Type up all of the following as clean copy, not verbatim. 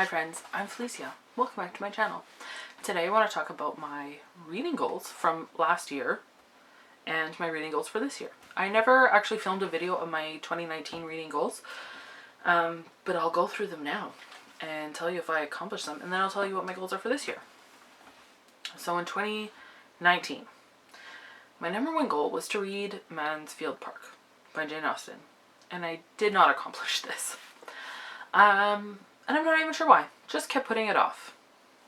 Hi friends, I'm Felicia. Welcome back to my channel. Today I want to talk about my reading goals from last year and my reading goals for this year. I never actually filmed a video of my 2019 reading goals, but I'll go through them now and tell you if I accomplished them, and then I'll tell you what my goals are for this year. So in 2019, my number one goal was to read Mansfield Park by Jane Austen, and I did not accomplish this. And I'm not even sure why. Just kept putting it off.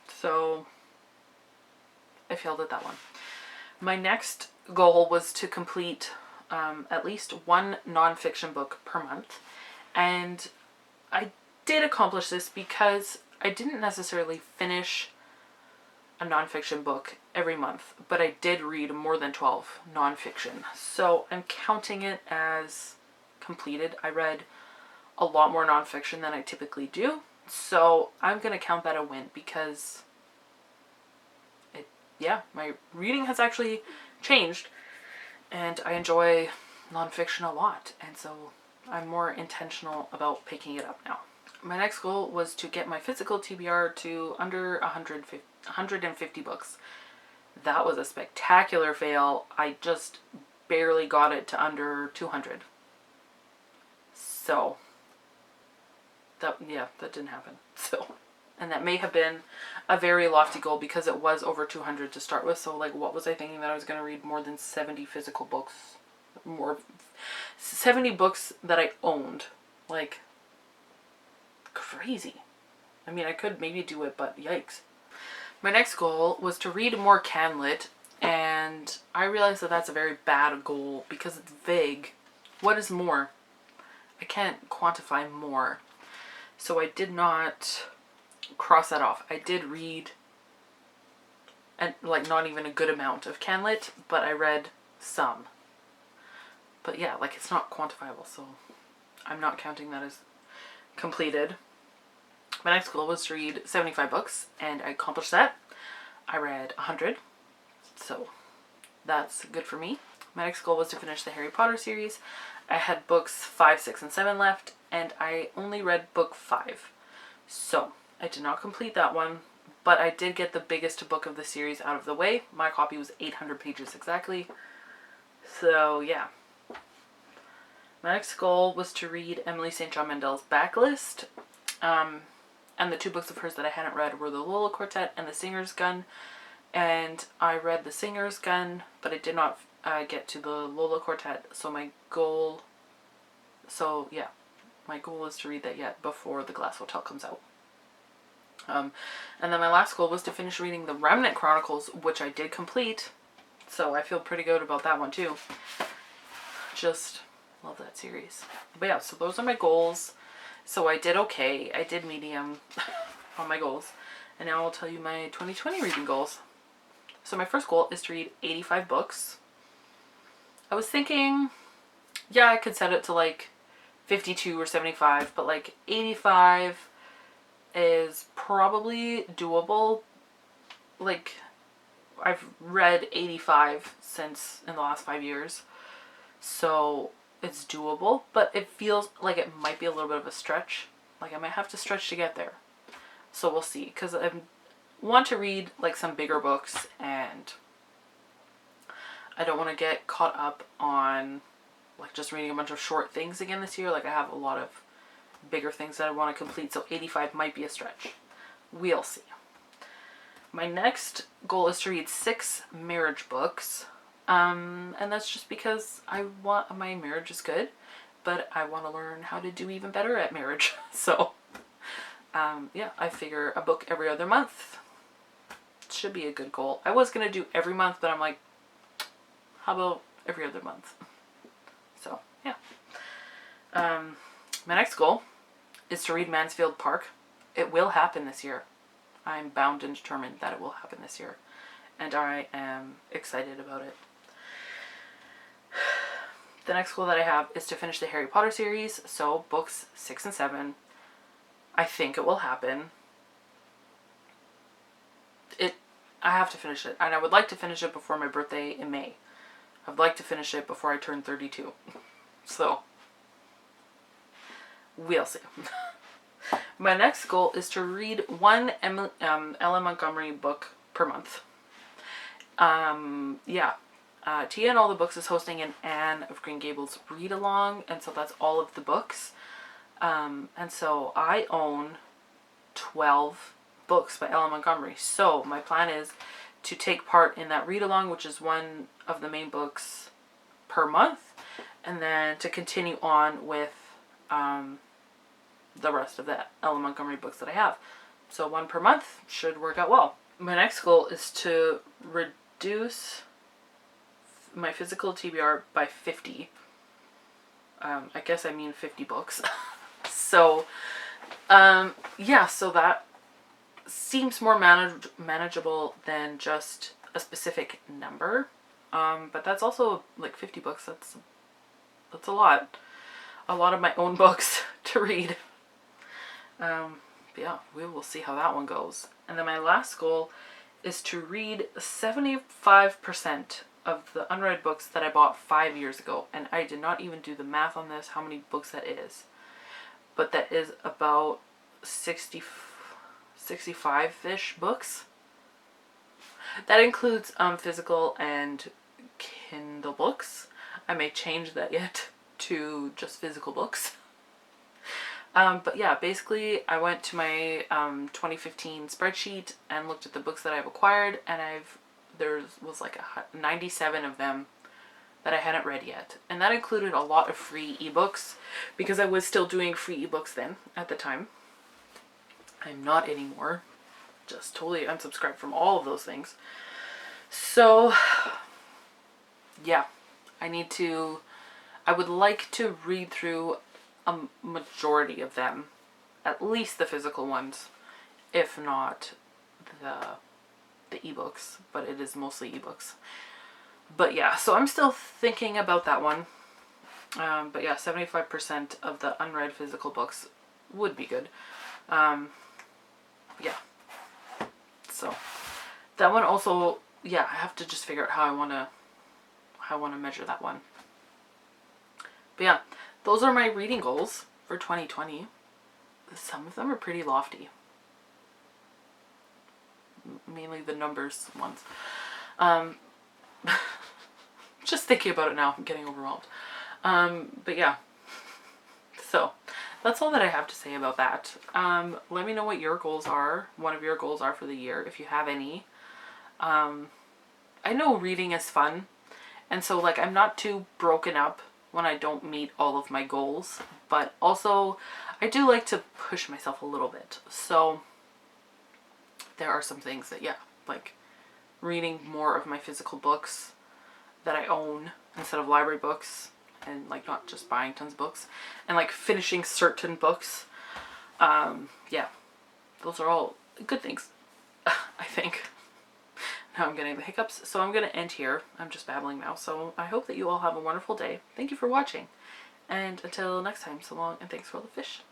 So I failed at that one. My next goal was to complete at least one nonfiction book per month. And I did accomplish this because I didn't necessarily finish a nonfiction book every month, but I did read more than 12 nonfiction. So I'm counting it as completed. I read a lot more nonfiction than I typically do. So I'm going to count that a win because my reading has actually changed and I enjoy nonfiction a lot. And so I'm more intentional about picking it up now. My next goal was to get my physical TBR to under 150 books. That was a spectacular fail. I just barely got it to under 200. So that didn't happen. So, and that may have been a very lofty goal because it was over 200 to start with. So like, what was I thinking, that I was going to read more than 70 physical books, more 70 books that I owned? Like, crazy. I mean, I could maybe do it, but yikes. My next goal was to read more CanLit, and I realized that that's a very bad goal because it's vague. What is more? I can't quantify more. So I did not cross that off. I did read, and like not even a good amount of CanLit, but I read some. But yeah, like it's not quantifiable, so I'm not counting that as completed. My next goal was to read 75 books, and I accomplished that. I read 100, so that's good for me. My next goal was to finish the Harry Potter series. I had books 5, 6, and 7 left, and I only read book 5. So I did not complete that one, but I did get the biggest book of the series out of the way. My copy was 800 pages exactly. So yeah. My next goal was to read Emily St. John Mandel's Backlist. And the 2 books of hers that I hadn't read were The Lola Quartet and The Singer's Gun. And I read The Singer's Gun, but I did not get to the Lola Quartet. So my goal is to read that yet before The Glass Hotel comes out. And then my last goal was to finish reading The Remnant Chronicles, which I did complete. So I feel pretty good about that one too. Just love that series. But yeah, so those are my goals. So I did okay. I did medium on my goals. And now I'll tell you my 2020 reading goals. So my first goal is to read 85 books. I was thinking, yeah, I could set it to like 52 or 75, but like 85 is probably doable. Like, I've read 85 since in the last 5 years. So it's doable, but it feels like it might be a little bit of a stretch. Like I might have to stretch to get there. So we'll see, because I want to read like some bigger books, and I don't want to get caught up on like just reading a bunch of short things again this year. Like I have a lot of bigger things that I want to complete, so 85 might be a stretch. We'll see. My next goal is to read 6 marriage books. And that's just because my marriage is good, but I want to learn how to do even better at marriage. So, yeah, I figure a book every other month should be a good goal. I was going to do every month, but I'm like, how about every other month? So, yeah. My next goal is to read Mansfield Park. It will happen this year. I'm bound and determined that it will happen this year. And I am excited about it. The next goal that I have is to finish the Harry Potter series, so books 6 and 7. I think it will happen. I have to finish it, and I would like to finish it before my birthday in May. I'd like to finish it before I turn 32. So, we'll see. My next goal is to read one Ellen Montgomery book per month. Yeah. Tia and All the Books is hosting an Anne of Green Gables read along, and so that's all of the books. And so I own 12 books by Ellen Montgomery. So my plan is to take part in that read along, which is one of the main books per month, and then to continue on with the rest of the Ellen Montgomery books that I have. So one per month should work out well. My next goal is to reduce my physical TBR by 50. I guess I mean 50 books. So, yeah, so that seems more manageable than just a specific number. But that's also like 50 books. That's a lot. A lot of my own books to read. Yeah, we will see how that one goes. And then my last goal is to read 75% of the unread books that I bought 5 years ago. And I did not even do the math on this, how many books that is. But that is about 65-ish books. That includes physical and Kindle books. I may change that yet to just physical books. But yeah, basically I went to my 2015 spreadsheet and looked at the books that I've acquired, and there was like 97 of them that I hadn't read yet. And that included a lot of free ebooks, because I was still doing free ebooks then at the time. I'm not anymore. Just totally unsubscribed from all of those things. So yeah, I would like to read through a majority of them, at least the physical ones, if not the ebooks, but it is mostly ebooks. But yeah, so I'm still thinking about that one. But yeah, 75% of the unread physical books would be good. Yeah. So that one also, yeah, I have to just figure out how I want to measure that one. But yeah, those are my reading goals for 2020. Some of them are pretty lofty. Mainly the numbers ones. Just thinking about it now, I'm getting overwhelmed. But yeah. So that's all that I have to say about that. Let me know what your goals are. One of your goals are for the year, if you have any. I know reading is fun. And so like I'm not too broken up when I don't meet all of my goals. But also I do like to push myself a little bit. So there are some things that, yeah, like reading more of my physical books that I own instead of library books, and like not just buying tons of books, and like finishing certain books. Yeah, those are all good things, I think. Now I'm getting the hiccups, so I'm going to end here. I'm just babbling now, so I hope that you all have a wonderful day. Thank you for watching, and until next time, so long, and thanks for all the fish.